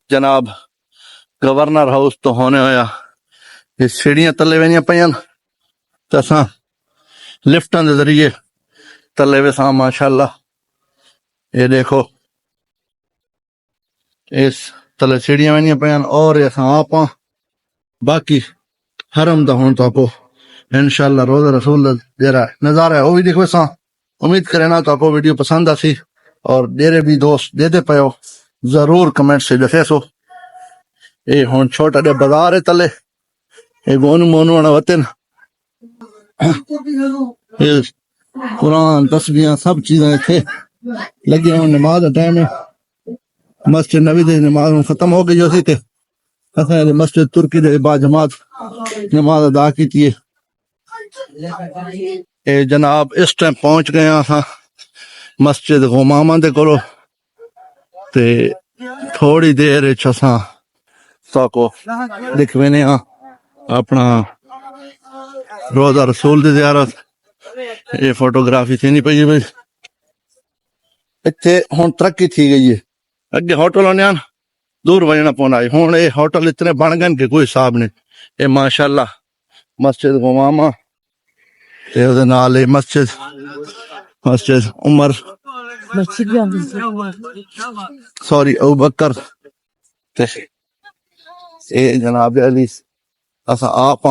جناب governor house تو ہونے ہویا یہ سیڑھیاں تلے وینیاں پیاں تے اساں لفٹاں دے ذریعے تلے ویساں ماشاءاللہ یہ دیکھو اس تلے سیڑھیاں وینیاں پیاں اور اساں آپاں باقی حرم دا ہون تو آپ انشاءاللہ روزہ رسول دا جڑا نظارہ ہے وہ بھی دیکھو اساں امید کرے نا تو آپ ویڈیو پسند آسی اور میرے بھی دوست دے دے پیو ضرور کمنٹ سے دسے سو اے ہون چھوٹا دے بازار ہے تلے اے گونو مونو والا وطن اے قرآن تسبیحاں سب چیزیں تھے لگی ہوں نماز دا ٹائم ہے مسجد نبی دے نماز ختم ہو گئی اسی تے اساں مسجد ترکی دے با جماعت نماز ادا کیتی ہے اے جناب اس ٹائم پہنچ گئے ہاں مسجد غمامہ دے کولو تے تھوڑی دیر اساں ساکو دکھوینے ہاں اپنا روزہ رسول دی زیارت یہ فوٹوگرافی تھی نہیں پئی بھائی اتنے ہوں ترقی تھی گئی ہے اگے ہوٹل ہونے دور وجنا پونا ہے ہوں یہ ہوٹل اتنے بن گئے کہ کوئی حساب نہیں یہ ماشاءاللہ مسجد غمامہ نال مسجد عمر سوری ابو بکر اے جناب علی اسا آپ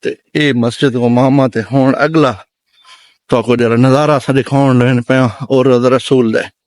تے اے مسجد غمامہ تے ہون اگلا تو کو جڑا نظارہ اسا دکھاؤن لین پیا اور روزہ رسول دے